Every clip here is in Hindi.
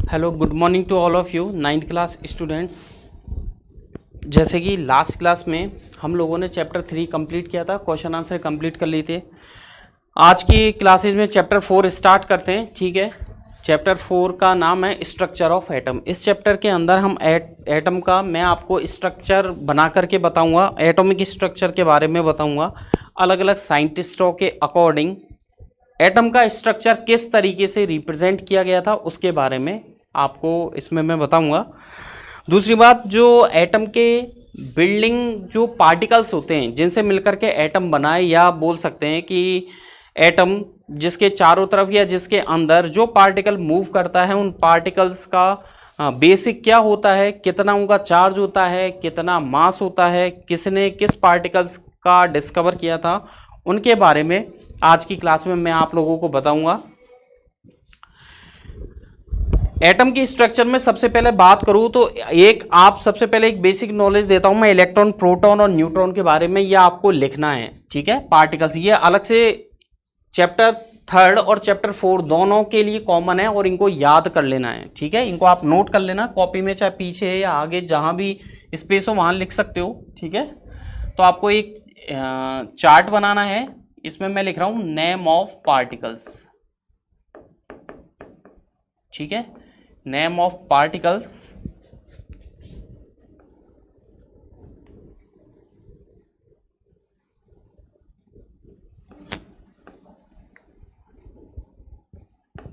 Hello, good morning to all of you 9th class students. जैसे कि लास्ट क्लास में हम लोगों ने चैप्टर 3 कंप्लीट किया था, क्वेश्चन आंसर कंप्लीट कर लिए थे। आज की क्लासेस में चैप्टर 4 स्टार्ट करते हैं। ठीक है, चैप्टर 4 का नाम है स्ट्रक्चर ऑफ एटम। इस चैप्टर के अंदर हम एटम का मैं आपको स्ट्रक्चर बना करके बताऊंगा, एटॉमिक स्ट्रक्चर के बारे में बताऊंगा। अलग अलग साइंटिस्टों के अकॉर्डिंग एटम का स्ट्रक्चर किस तरीके से रिप्रेजेंट किया गया था उसके बारे में आपको इसमें मैं बताऊंगा। दूसरी बात, जो एटम के बिल्डिंग जो पार्टिकल्स होते हैं जिनसे मिलकर के एटम बनाए, या बोल सकते हैं कि एटम जिसके चारों तरफ या जिसके अंदर जो पार्टिकल मूव करता है, उन पार्टिकल्स का बेसिक क्या होता है, कितना उनका चार्ज होता है, कितना मास होता है, किसने किस पार्टिकल्स का डिस्कवर किया था, उनके बारे में आज की क्लास में मैं आप लोगों को बताऊंगा। एटम की स्ट्रक्चर में सबसे पहले बात करूं तो सबसे पहले एक बेसिक नॉलेज देता हूं मैं इलेक्ट्रॉन, प्रोटॉन और न्यूट्रॉन के बारे में। यह आपको लिखना है, ठीक है। पार्टिकल्स ये अलग से चैप्टर 3 और चैप्टर 4 दोनों के लिए कॉमन है और इनको याद कर लेना है, ठीक है। इनको आप नोट कर लेना कॉपी में, चाहे पीछे या आगे जहां भी स्पेस हो वहां लिख सकते हो, ठीक है। तो आपको एक चार्ट बनाना है। इसमें मैं लिख रहा हूं नेम ऑफ पार्टिकल्स, ठीक है। Name of particles,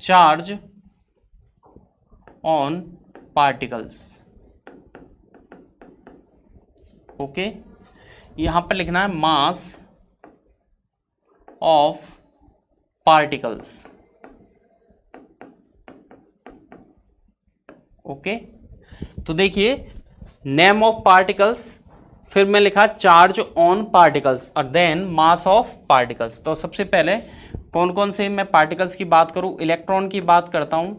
charge on particles, okay. यहां पर लिखना है मास ऑफ पार्टिकल्स, ओके। तो देखिए, नेम ऑफ पार्टिकल्स, फिर मैं लिखा चार्ज ऑन पार्टिकल्स और देन मास ऑफ पार्टिकल्स। तो सबसे पहले कौन कौन से मैं पार्टिकल्स की बात करूं, इलेक्ट्रॉन की बात करता हूं।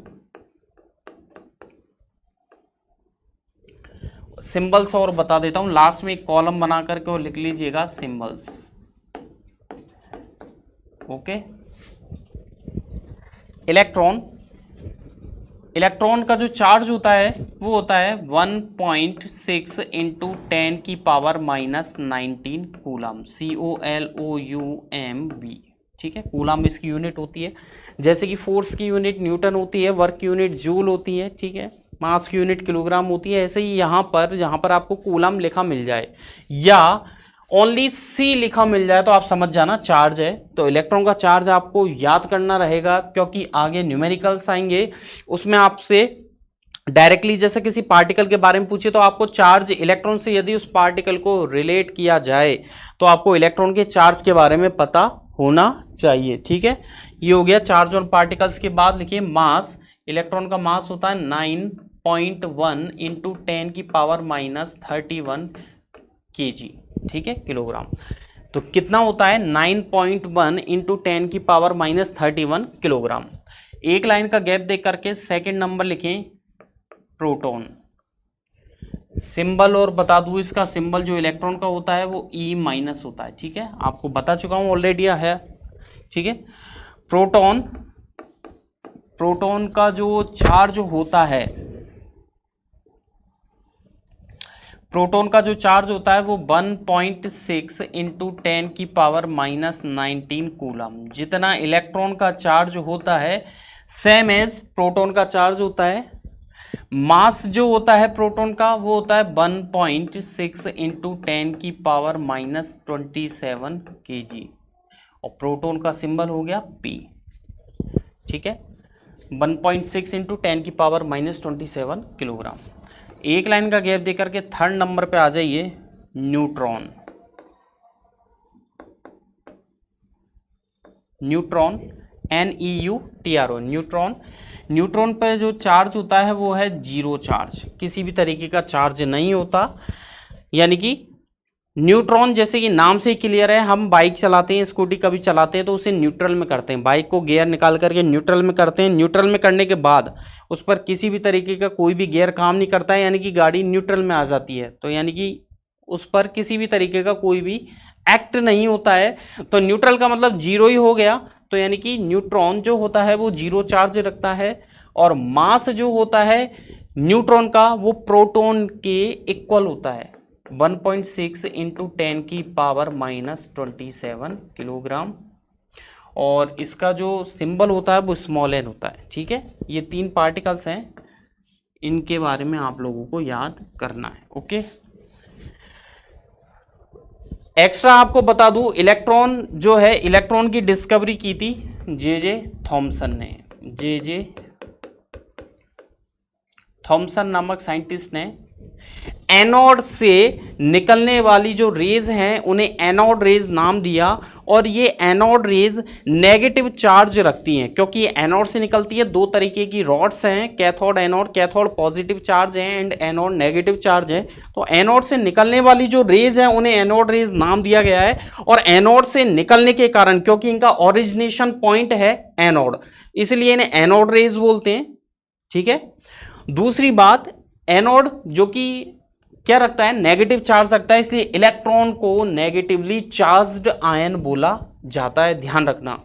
सिंबल्स और बता देता हूं, लास्ट में एक कॉलम बना करके वो लिख लीजिएगा सिंबल्स, ओके। इलेक्ट्रॉन का जो चार्ज होता है वो होता है 1.6 इंटू 10 की पावर -19 कूलम, COLOUMB, ठीक है। कूलम इसकी यूनिट होती है। जैसे कि फोर्स की यूनिट न्यूटन होती है, वर्क की यूनिट जूल होती है, ठीक है। मास की यूनिट किलोग्राम होती है। ऐसे ही यहाँ पर आपको कूलम लिखा मिल जाए या ओनली सी लिखा मिल जाए तो आप समझ जाना चार्ज है। तो इलेक्ट्रॉन का चार्ज आपको याद करना रहेगा, क्योंकि आगे न्यूमेरिकल्स आएंगे उसमें आपसे डायरेक्टली जैसे किसी पार्टिकल के बारे में पूछे तो आपको चार्ज इलेक्ट्रॉन से यदि उस पार्टिकल को रिलेट किया जाए तो आपको इलेक्ट्रॉन के चार्ज के बारे में पता होना चाहिए, ठीक है। ये हो गया चार्ज ऑन पार्टिकल्स। के बाद लिखिए मास। इलेक्ट्रॉन का मास होता है 9.1 इंटू 10 की पावर -31 kg, ठीक है, किलोग्राम। तो कितना होता है 9.1 इंटू 10 की पावर -31 किलोग्राम। एक लाइन का गैप देख करके सेकंड नंबर लिखें प्रोटॉन। सिंबल और बता दूं, इसका सिंबल जो इलेक्ट्रॉन का होता है वो E- होता है, ठीक है। आपको बता चुका हूं ऑलरेडी है, ठीक है। प्रोटॉन का जो चार्ज होता है, प्रोटॉन का जो चार्ज होता है वो 1.6 इंटू 10 की पावर -19 कूलम। जितना इलेक्ट्रॉन का चार्ज होता है सेम एज प्रोटॉन का चार्ज होता है। मास जो होता है प्रोटॉन का वो होता है 1.6 इंटू 10 की पावर -27 kg और प्रोटॉन का सिंबल हो गया P, ठीक है। 1.6 इंटू 10 की पावर -27 किलोग्राम। एक लाइन का गैप देकर के थर्ड नंबर पे आ जाइए न्यूट्रॉन। NEUTRO, न्यूट्रॉन पे जो चार्ज होता है वो है जीरो चार्ज, किसी भी तरीके का चार्ज नहीं होता। यानी कि न्यूट्रॉन जैसे कि नाम से ही क्लियर है, हम बाइक चलाते हैं, स्कूटी कभी चलाते हैं तो उसे न्यूट्रल में करते हैं, बाइक को गियर निकाल करके न्यूट्रल में करते हैं। न्यूट्रल में करने के बाद उस पर किसी भी तरीके का कोई भी गियर काम नहीं करता है, यानी कि गाड़ी न्यूट्रल में आ जाती है। तो यानी कि उस पर किसी भी तरीके का कोई भी एक्ट नहीं होता है। तो न्यूट्रल का मतलब जीरो ही हो गया। तो यानी कि न्यूट्रॉन जो होता है वो जीरो चार्ज रखता है और मास जो होता है न्यूट्रॉन का वो प्रोटॉन के इक्वल होता है, 1.6 इंटू 10⁻⁻27 किलोग्राम। और इसका जो सिंबल होता है वो स्मॉल एन होता है। ठीक है, ये 3 पार्टिकल्स हैं, इनके बारे में आप लोगों को याद करना है। ओके, एक्स्ट्रा आपको बता दूं, इलेक्ट्रॉन जो है, इलेक्ट्रॉन की डिस्कवरी की थी जे थॉमसन ने। जे थॉमसन नामक साइंटिस्ट ने एनोड से निकलने वाली जो रेज हैं उन्हें एनोड रेज नाम दिया। और ये एनोड रेज नेगेटिव चार्ज रखती हैं, क्योंकि ये एनोड से निकलती है। 2 तरीके की रॉड्स हैं, cathode anode. Cathode positive charge है एंड एनोड नेगेटिव चार्ज है। तो एनोड से निकलने वाली जो रेज है उन्हें एनोड रेज नाम दिया गया है। और एनोड से निकलने के कारण, क्योंकि इनका ओरिजिनेशन पॉइंट है एनोड, इसलिए इन्हें एनोड रेज बोलते हैं। ठीक है, दूसरी बात, एनोड जो कि क्या रखता है, नेगेटिव चार्ज रखता है, इसलिए इलेक्ट्रॉन को नेगेटिवली चार्ज्ड आयन बोला जाता है। ध्यान रखना,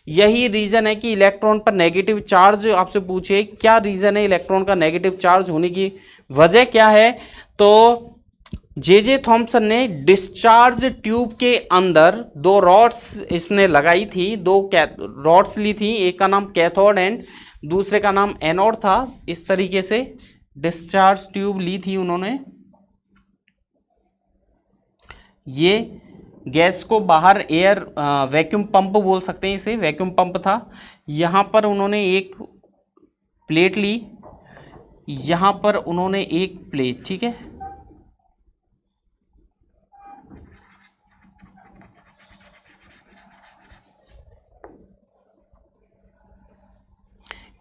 यही रीजन है कि इलेक्ट्रॉन पर नेगेटिव चार्ज, आपसे पूछे क्या रीजन है इलेक्ट्रॉन का नेगेटिव चार्ज होने की वजह क्या है, तो जे थॉमसन ने डिस्चार्ज ट्यूब के अंदर 2 रॉड्स इसने लगाई थी, 2 रॉड्स ली थी, एक का नाम कैथोड एंड दूसरे का नाम एनोड था। इस तरीके से डिस्चार्ज ट्यूब ली थी उन्होंने, ये गैस को बाहर एयर वैक्यूम पंप बोल सकते हैं इसे, वैक्यूम पंप था। यहां पर उन्होंने एक प्लेट ली, यहां पर उन्होंने एक प्लेट, ठीक है,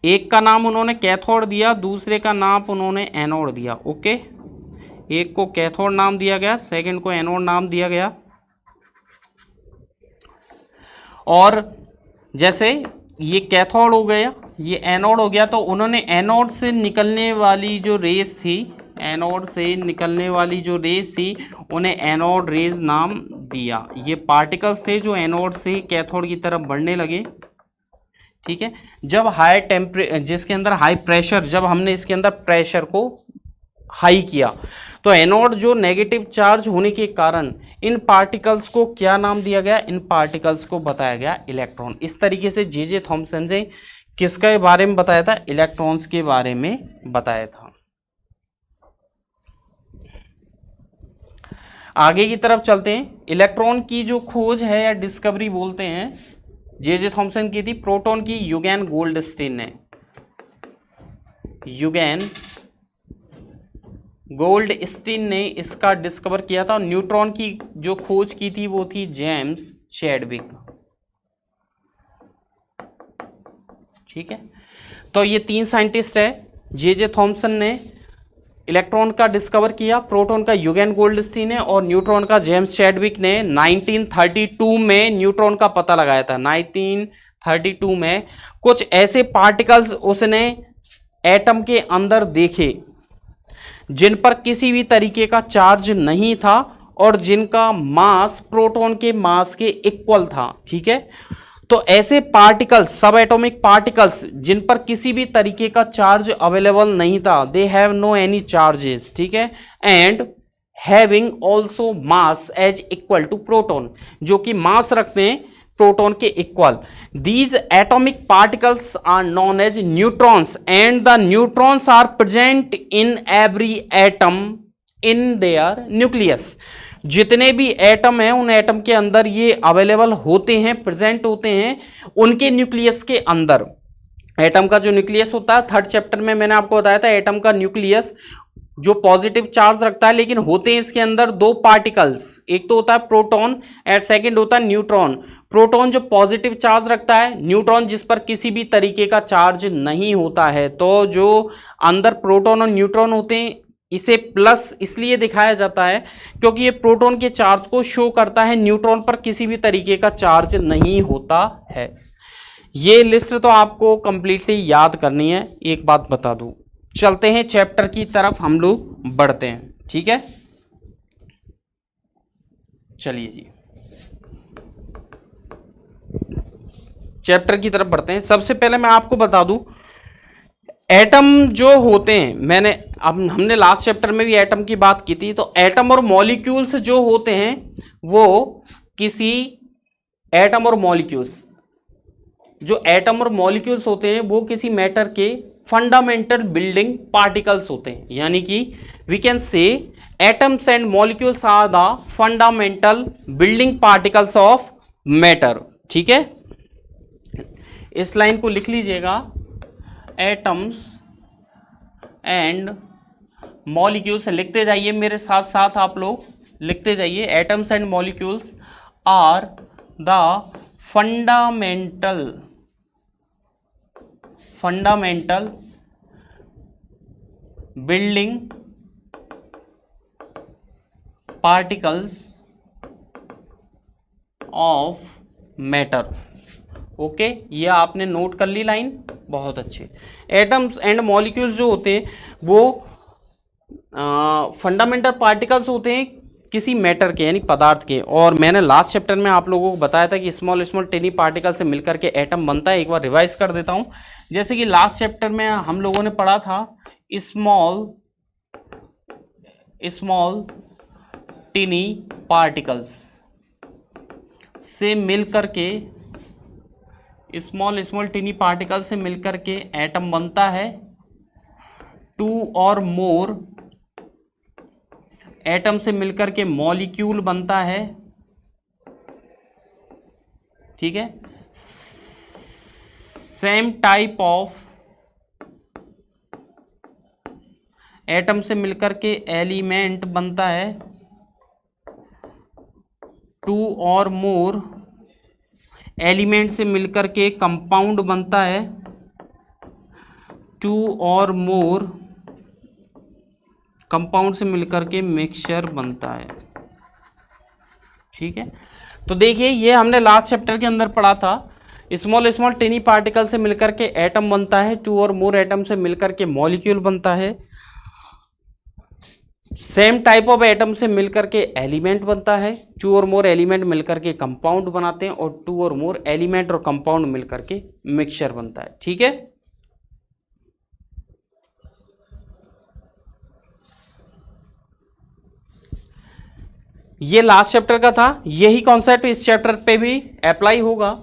एक का नाम उन्होंने कैथोड दिया, दूसरे का नाम उन्होंने एनोड दिया। ओके, एक को कैथोड नाम दिया गया, सेकंड को एनोड नाम दिया गया। और जैसे ये कैथोड हो गया, ये एनोड हो गया, तो उन्होंने एनोड से निकलने वाली जो रेस थी, एनोड से निकलने वाली जो रेस थी उन्हें एनोड रेज नाम दिया। ये पार्टिकल्स थे जो एनोड से कैथोड की तरफ बढ़ने लगे। ठीक है, जब हाई टेम्परेचर, जिसके अंदर हाई प्रेशर, जब हमने इसके अंदर प्रेशर को हाई किया, तो एनोड जो नेगेटिव चार्ज होने के कारण इन पार्टिकल्स को क्या नाम दिया गया, इन पार्टिकल्स को बताया गया इलेक्ट्रॉन। इस तरीके से जे थॉमसन ने किसके बारे में बताया था, इलेक्ट्रॉन्स के बारे में बताया था। आगे की तरफ चलते हैं। इलेक्ट्रॉन की जो खोज है या डिस्कवरी बोलते हैं, जे थॉमसन की थी। प्रोटॉन की यूगेन गोल्डस्टीन ने, यूगेन गोल्डस्टीन ने इसका डिस्कवर किया था। न्यूट्रॉन की जो खोज की थी वो थी जेम्स चैडविक। ठीक है, तो ये 3 साइंटिस्ट है। जे थॉमसन ने इलेक्ट्रॉन का डिस्कवर किया, प्रोटॉन का यूगेन गोल्डस्टीन है, और न्यूट्रॉन का जेम्स चैडविक ने 1932 में न्यूट्रॉन का पता लगाया था। 1932 में कुछ ऐसे पार्टिकल्स उसने एटम के अंदर देखे जिन पर किसी भी तरीके का चार्ज नहीं था और जिनका मास प्रोटॉन के मास के इक्वल था। ठीक है, तो ऐसे पार्टिकल्स, सब एटॉमिक पार्टिकल्स जिन पर किसी भी तरीके का चार्ज अवेलेबल नहीं था, they have no any charges, ठीक है, and having also mass as equal to proton, जो कि मास रखते हैं प्रोटॉन के equal. These atomic particles are known as neutrons and the neutrons are present in every atom in their nucleus. जितने भी एटम हैं उन एटम के अंदर ये अवेलेबल होते हैं, प्रेजेंट होते हैं उनके न्यूक्लियस के अंदर। एटम का जो न्यूक्लियस होता है, 3rd चैप्टर में मैंने आपको बताया था, एटम का न्यूक्लियस जो पॉजिटिव चार्ज रखता है, लेकिन होते हैं इसके अंदर 2 पार्टिकल्स, एक तो होता है प्रोटॉन एंड सेकंड होता है न्यूट्रॉन। प्रोटॉन जो पॉजिटिव चार्ज रखता है, न्यूट्रॉन जिस पर किसी भी तरीके का चार्ज नहीं होता है। तो जो अंदर प्रोटॉन और न्यूट्रॉन होते हैं, इसे प्लस इसलिए दिखाया जाता है क्योंकि ये प्रोटॉन के चार्ज को शो करता है, न्यूट्रॉन पर किसी भी तरीके का चार्ज नहीं होता है। ये लिस्ट तो आपको कंप्लीटली याद करनी है। एक बात बता दूं, चलते हैं चैप्टर की तरफ, हम लोग बढ़ते हैं। ठीक है, चलिए जी चैप्टर की तरफ बढ़ते हैं। सबसे पहले मैं आपको बता दूं, एटम जो होते हैं, हमने लास्ट चैप्टर में भी एटम की बात की थी, तो एटम और मॉलिक्यूल्स जो होते हैं वो किसी एटम और मॉलिक्यूल्स जो एटम और मॉलिक्यूल्स होते हैं वो किसी मैटर के फंडामेंटल बिल्डिंग पार्टिकल्स होते हैं। यानी कि we can say atoms and molecules are the fundamental building particles of matter. ठीक है, इस लाइन को लिख लीजिएगा, एटम्स एंड मॉलिक्यूल्स। लिखते जाइए मेरे साथ साथ, आप लोग लिखते जाइए। Atoms and molecules are the fundamental building particles of matter. Okay, ये आपने नोट कर ली लाइन, बहुत अच्छे। एटम्स एंड मॉलिक्यूल्स जो होते हैं वो फंडामेंटल पार्टिकल्स होते हैं किसी मैटर के, यानी पदार्थ के। और मैंने लास्ट चैप्टर में आप लोगों को बताया था कि स्मॉल स्मॉल टेनी पार्टिकल से मिलकर के एटम बनता है। एक बार रिवाइज कर देता हूं। जैसे कि लास्ट चैप्टर में हम लोगों ने पढ़ा था स्मॉल टेनी पार्टिकल्स से मिलकर के, स्मॉल टेनी पार्टिकल से मिलकर के एटम बनता है। 2 और मोर एटम से मिलकर के मॉलिक्यूल बनता है। ठीक है, सेम टाइप ऑफ एटम से मिलकर के एलिमेंट बनता है। 2 और मोर एलिमेंट से मिलकर के कंपाउंड बनता है। 2 और मोर कंपाउंड से मिलकर के मिक्सचर बनता है। ठीक है, तो देखिए ये हमने लास्ट चैप्टर के अंदर पढ़ा था। स्मॉल टेनी पार्टिकल से मिलकर के एटम बनता है। 2 और मोर एटम से मिलकर के मॉलिक्यूल बनता है। सेम टाइप ऑफ एटम से मिलकर के एलिमेंट बनता है। 2 और मोर एलिमेंट मिलकर के कंपाउंड बनाते हैं, और 2 और मोर एलिमेंट और कंपाउंड मिलकर के मिक्सचर बनता है। ठीक है, ये लास्ट चैप्टर का था। यही कॉन्सेप्ट इस चैप्टर पे भी अप्लाई होगा।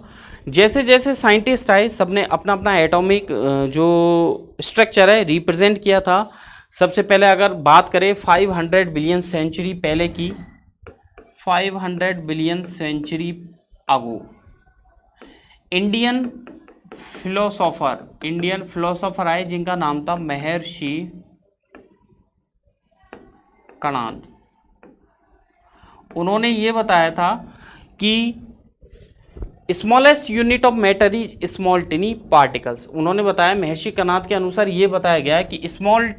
जैसे जैसे साइंटिस्ट आए, सबने अपना अपना एटॉमिक जो स्ट्रक्चर है रिप्रेजेंट किया था। सबसे पहले अगर बात करें 500 बिलियन सेंचुरी पहले की, 500 billion century ago, Indian philosopher आए जिनका नाम था महर्षि कणाद। उन्होंने ये बताया था कि smallest unit of matter is small tiny particles. उन्होंने बताया, महर्षि कणाद के अनुसार ये बताया गया है कि स्मॉल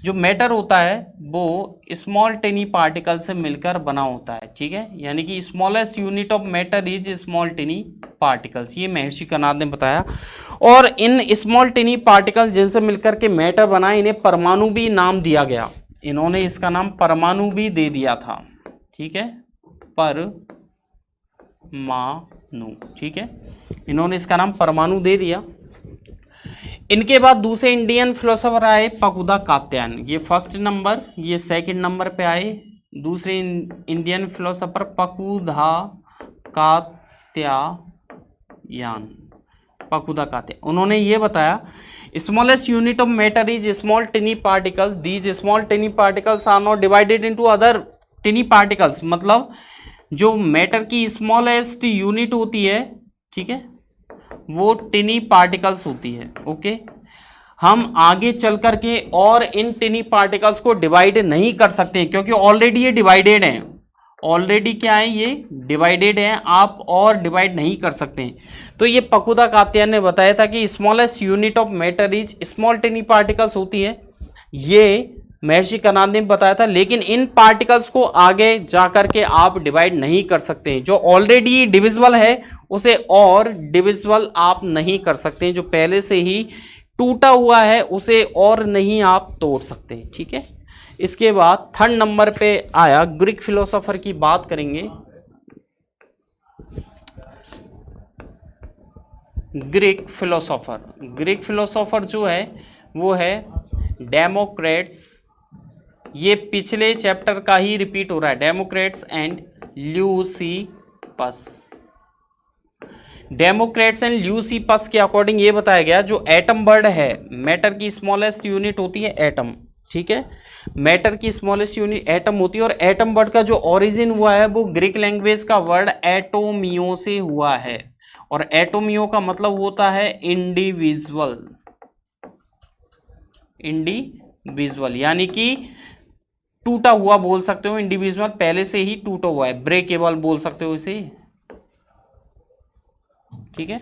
जो मैटर होता है वो स्मॉल टेनी पार्टिकल से मिलकर बना होता है। ठीक है, यानी कि smallest unit of matter is small tiny particles, ये महर्षि कणाद ने बताया। और इन स्मॉल टेनी पार्टिकल जिनसे मिलकर के मैटर बना, इन्हें परमाणु भी नाम दिया गया। इन्होंने इसका नाम परमाणु भी दे दिया था। ठीक है, परमाणु। ठीक है, इन्होंने इसका नाम परमाणु दे दिया। इनके बाद दूसरे इंडियन फिलोसोफर आए पकुदा कात्यायन। ये फर्स्ट नंबर, ये सेकंड नंबर पे आए। दूसरे इंडियन फिलोसोफर पकुदा कात्यायन। उन्होंने ये बताया, smallest unit of matter is small tiny particles. These small tiny particles are not divided into other tiny particles. मतलब जो मैटर की स्मॉलेस्ट यूनिट होती है, ठीक है, वो टेनी पार्टिकल्स होती है। ओके, हम आगे चल करके और इन टेनी पार्टिकल्स को डिवाइड नहीं कर सकते हैं, क्योंकि ऑलरेडी ये डिवाइडेड हैं। ऑलरेडी क्या है, ये डिवाइडेड है, आप और डिवाइड नहीं कर सकते हैं। तो ये पकुदा कात्यायन ने बताया था कि smallest unit of matter is small tiny particles होती है। ये महर्षि कणाद ने बताया था। लेकिन इन पार्टिकल्स को आगे जाकर के आप डिवाइड नहीं कर सकते हैं। जो ऑलरेडी डिविजिबल है उसे और डिविजिबल आप नहीं कर सकते हैं। जो पहले से ही टूटा हुआ है उसे और नहीं आप तोड़ सकते। ठीक है, इसके बाद थर्ड नंबर पे आया ग्रीक फिलोसोफर की बात करेंगे। ग्रीक फिलोसोफर जो है वो है डेमोक्रेट्स। ये पिछले चैप्टर का ही रिपीट हो रहा है, Democrats and Leucippus. Democrats and Leucippus के अकॉर्डिंग ये बताया गया जो एटम वर्ड है, मैटर की स्मॉलेस्ट यूनिट होती है एटम, ठीक है, मैटर की स्मॉलेस्ट यूनिट एटम होती है। और एटम वर्ड का जो ओरिजिन हुआ है वो ग्रीक लैंग्वेज का वर्ड एटोमियो से हुआ है, और एटोमियो का मतलब होता है इंडिविजुअल, इंडिविजुअल यानी कि टूटा हुआ बोल सकते हो, इंडिविजुअल पहले से ही टूटा हुआ है, ब्रेकेबल बोल सकते हो इसे, ठीक है,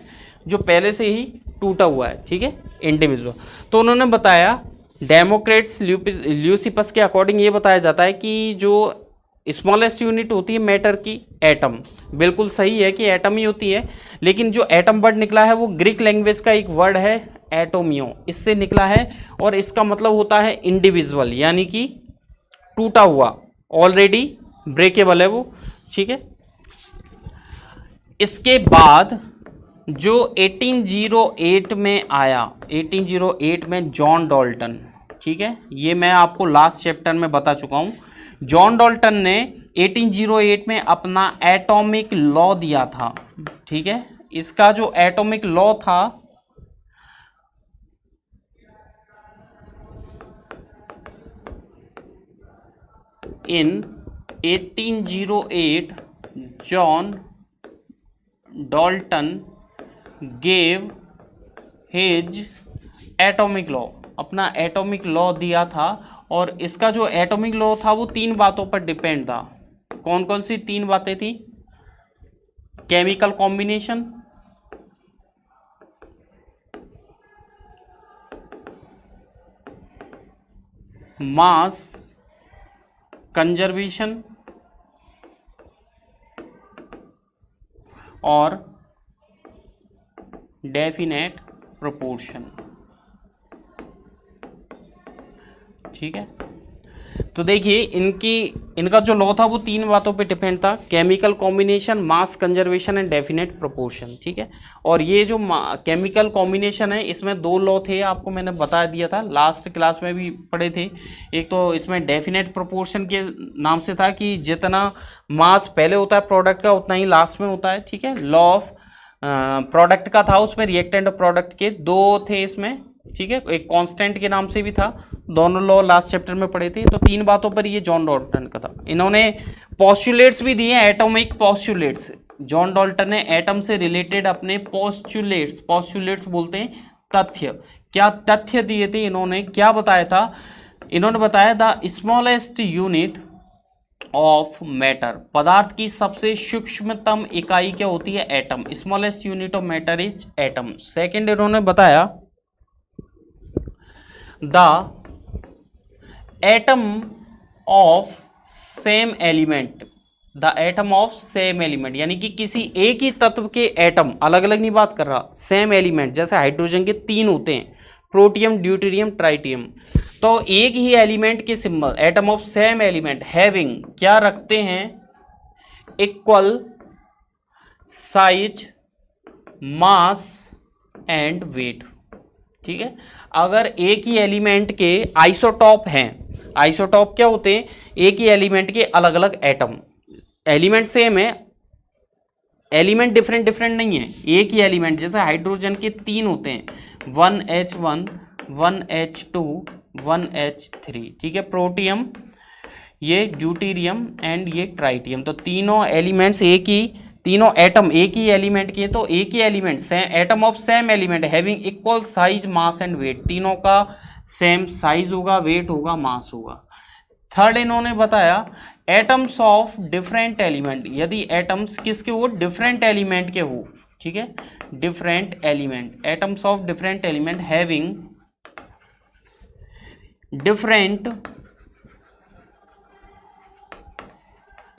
जो पहले से ही टूटा हुआ है, ठीक है, इंडिविजुअल। तो उन्होंने बताया डेमोक्रेट्स ल्यूसिपस के अकॉर्डिंग ये बताया जाता है कि जो स्मॉलेस्ट यूनिट होती है मैटर की एटम, बिल्कुल सही है कि एटम ही होती है, लेकिन जो एटम वर्ड निकला है वो ग्रीक लैंग्वेज का एक वर्ड है एटोमियो, इससे निकला है, और इसका मतलब होता है इंडिविजुअल यानी कि टूटा हुआ, ऑलरेडी ब्रेकेबल है वो, ठीक है। इसके बाद जो 1808 में आया, 1808 में जॉन डाल्टन, ठीक है, ये मैं आपको लास्ट चैप्टर में बता चुका हूं। जॉन डाल्टन ने 1808 में अपना एटॉमिक लॉ दिया था, ठीक है। इसका जो एटॉमिक लॉ था इन 1808 John Dalton gave his atomic law, अपना एटॉमिक लॉ दिया था, और इसका जो एटॉमिक लॉ था वो 3 बातों पर डिपेंड था। कौन कौन सी 3 बातें थी? केमिकल कॉम्बिनेशन, मास कंजर्वेशन और डेफिनेट प्रोपोर्शन, ठीक है। तो देखिए इनका जो लॉ था वो 3 बातों पे डिपेंड था, chemical combination, mass conservation and definite proportion, ठीक है। और ये जो केमिकल कॉम्बिनेशन है इसमें 2 लॉ थे, आपको मैंने बता दिया था, लास्ट क्लास में भी पढ़े थे। एक तो इसमें डेफिनेट प्रोपोर्शन के नाम से था कि जितना मास पहले होता है प्रोडक्ट का उतना ही लास्ट में होता है, ठीक है। लॉ ऑफ प्रोडक्ट का था, उसमें रिएक्टेंट और प्रोडक्ट के 2 थे इसमें, ठीक है, एक कांस्टेंट के नाम से भी था। दोनों लॉ लास्ट चैप्टर में पढ़े थे। तो 3 बातों पर ये जॉन डाल्टन का था। इन्होंने पोस्टुलेट्स भी दिए, एटॉमिक पोस्टुलेट्स। जॉन डाल्टन ने एटम से रिलेटेड अपने पोस्टुलेट्स बोलते हैं तथ्य, क्या तथ्य दिए थे इन्होंने, क्या बताया था? इन्होंने बताया the smallest unit of matter, पदार्थ की सबसे सूक्ष्मतम इकाई क्या होती है? Atom. Smallest unit of matter is atom. Second इन्होंने बताया the atom of same element, the atom of same element, यानी कि किसी एक ही तत्व के एटम, अलग अलग नहीं बात कर रहा, सेम एलिमेंट, जैसे हाइड्रोजन के 3 होते हैं, प्रोटियम, ड्यूटेरियम, ट्राइटियम, तो एक ही एलिमेंट के symbol, atom of same element having, क्या रखते हैं? Equal size, mass and weight, ठीक है। अगर एक ही एलिमेंट के आइसोटॉप हैं, आइसोटॉप क्या होते हैं? एक ही एलिमेंट के अलग अलग एटम, एलिमेंट सेम है, एलिमेंट डिफरेंट डिफरेंट नहीं है, एक ही एलिमेंट, जैसे हाइड्रोजन के 3 होते हैं, 1H1, 1H2, 1H3, ठीक है। प्रोटियम, ये ड्यूटेरियम एंड ये ट्राइटियम, तो तीनों एलिमेंट्स एक ही, तीनों एटम एक ही एलिमेंट के, तो एक ही element, atom of same element having equal size, mass and weight, तीनों का सेम साइज होगा, वेट होगा, मास होगा। थर्ड इन्होंने बताया एटम्स ऑफ डिफरेंट एलिमेंट, यदि एटम्स किसके हो? डिफरेंट एलिमेंट के हो, ठीक है, different element, atoms of different element having different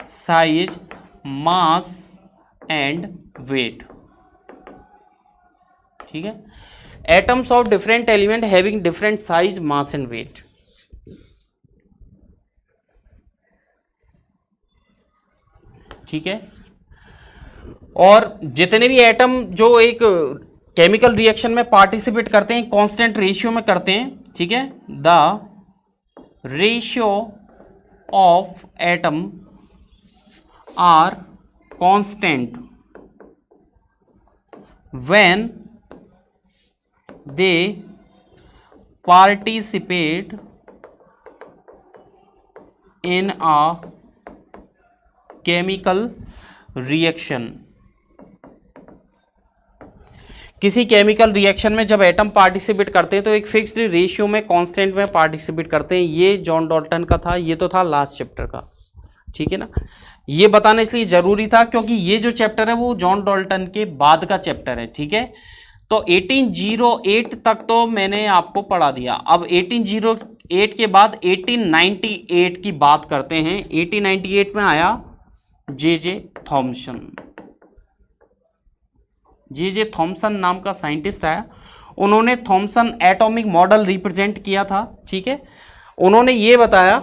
size, mass and weight, ठीक है। Atoms of different element having different size, mass and weight, ठीक है। और जितने भी एटम जो एक केमिकल रिएक्शन में पार्टिसिपेट करते हैं कांस्टेंट रेशियो में करते हैं, ठीक है, the ratio of atom are constant when they participate in a chemical reaction. किसी केमिकल रिएक्शन में जब एटम पार्टिसिपेट करते हैं तो एक फिक्स्ड रेशियो में कांस्टेंट में पार्टिसिपेट करते हैं। ये जॉन डॉल्टन का था, ये तो था लास्ट चैप्टर का, ठीक है ना। ये बताना इसलिए जरूरी था क्योंकि ये जो चैप्टर है वो जॉन डॉल्टन के बाद का चैप्टर है, ठीक है। तो 1808 तक तो मैंने आपको पढ़ा दिया। अब 1808 के बाद 1898 की बात करते हैं। 1898 में आया जे थॉमसन। जे थॉमसन नाम का साइंटिस्ट आया, उन्होंने थॉमसन एटॉमिक मॉडल रिप्रेजेंट किया था, ठीक है। उन्होंने ये बताया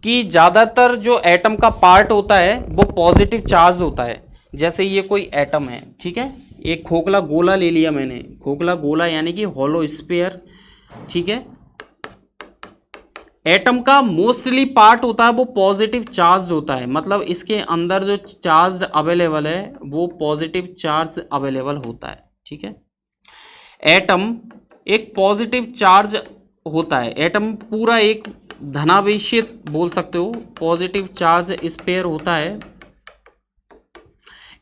कि ज़्यादातर जो एटम का पार्ट होता है वो पॉजिटिव चार्ज होता है। जैसे ये कोई एटम है, ठीक है, एक खोखला गोला ले लिया मैंने, खोखला गोला यानी कि हॉलो स्फीयर, ठीक है। एटम का मोस्टली पार्ट होता है वो पॉजिटिव चार्ज होता है, मतलब इसके अंदर जो चार्ज अवेलेबल है वो पॉजिटिव चार्ज अवेलेबल होता है, ठीक है। एटम एक पॉजिटिव चार्ज होता है, एटम पूरा एक धनावेशित बोल सकते हो, पॉजिटिव चार्ज स्फीयर होता है।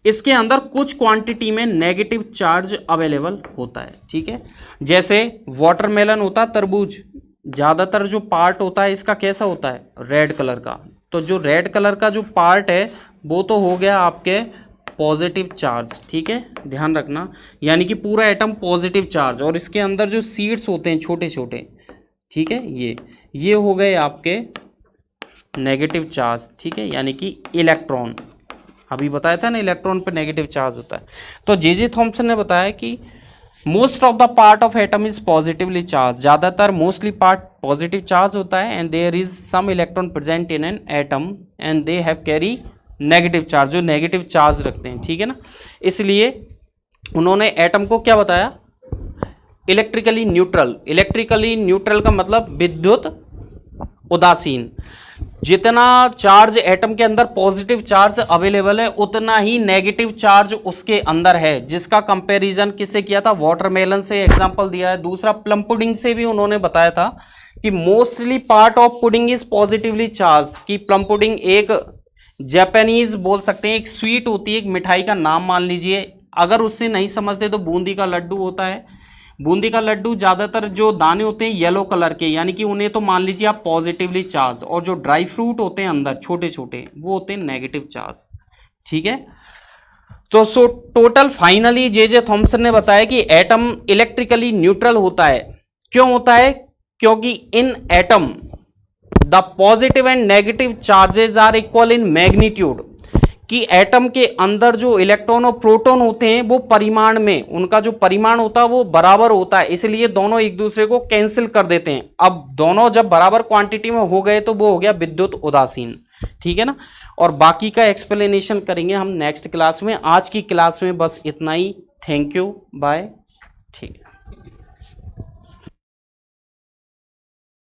इसके अंदर कुछ क्वांटिटी में नेगेटिव चार्ज अवेलेबल होता है, ठीक है। जैसे वाटरमेलन होता है, तरबूज, ज़्यादातर जो पार्ट होता है इसका कैसा होता है, रेड कलर का। तो जो रेड कलर का जो पार्ट है वो तो हो गया आपके पॉजिटिव चार्ज, ठीक है, ध्यान रखना। यानी कि पूरा एटम पॉजिटिव चार्ज, और इसके अंदर जो सीड्स होते हैं छोटे छोटे, ठीक है, ये हो गए आपके नेगेटिव चार्ज, ठीक है, यानी कि इलेक्ट्रॉन। अभी बताया था ना इलेक्ट्रॉन पे नेगेटिव चार्ज होता है। तो जे थॉमसन ने बताया कि most of the part of atom is positively charge, ज़्यादातर मोस्टली पार्ट पॉजिटिव चार्ज होता है। And there is some electron present in an atom and they have carry negative charge, जो नेगेटिव चार्ज रखते हैं, ठीक है ना। इसलिए उन्होंने एटम को क्या बताया, इलेक्ट्रिकली न्यूट्रल। इलेक्ट्रिकली न्यूट्रल का मतलब विद्युत उदासीन। जितना चार्ज एटम के अंदर पॉजिटिव चार्ज अवेलेबल है उतना ही नेगेटिव चार्ज उसके अंदर है, जिसका कंपैरिजन किससे किया था, वाटरमेलन से एग्जांपल दिया है। दूसरा प्लम पुडिंग से भी उन्होंने बताया था कि mostly part of pudding is positively charge, कि प्लम पुडिंग एक जापानीज बोल सकते हैं, एक स्वीट होती है, एक मिठाई का नाम मान लीजिए। अगर उससे नहीं समझते तो बूंदी का लड्डू होता है। बूंदी का लड्डू ज़्यादातर जो दाने होते हैं येलो कलर के, यानी कि उन्हें तो मान लीजिए आप पॉजिटिवली चार्ज, और जो ड्राई फ्रूट होते हैं अंदर छोटे छोटे वो होते हैं नेगेटिव चार्ज, ठीक है। तो so total finally J Thomson ने बताया कि एटम इलेक्ट्रिकली न्यूट्रल होता है। क्यों होता है, क्योंकि in atom the positive and negative charges are equal in magnitude, कि एटम के अंदर जो इलेक्ट्रॉन और प्रोटॉन होते हैं वो परिमाण में, उनका जो परिमाण होता है वो बराबर होता है, इसलिए दोनों एक दूसरे को कैंसिल कर देते हैं। अब दोनों जब बराबर क्वांटिटी में हो गए तो वो हो गया विद्युत उदासीन, ठीक है ना। और बाकी का एक्सप्लेनेशन करेंगे हम नेक्स्ट क्लास में। आज की क्लास में बस इतना ही। थैंक यू, बाय, ठीक है।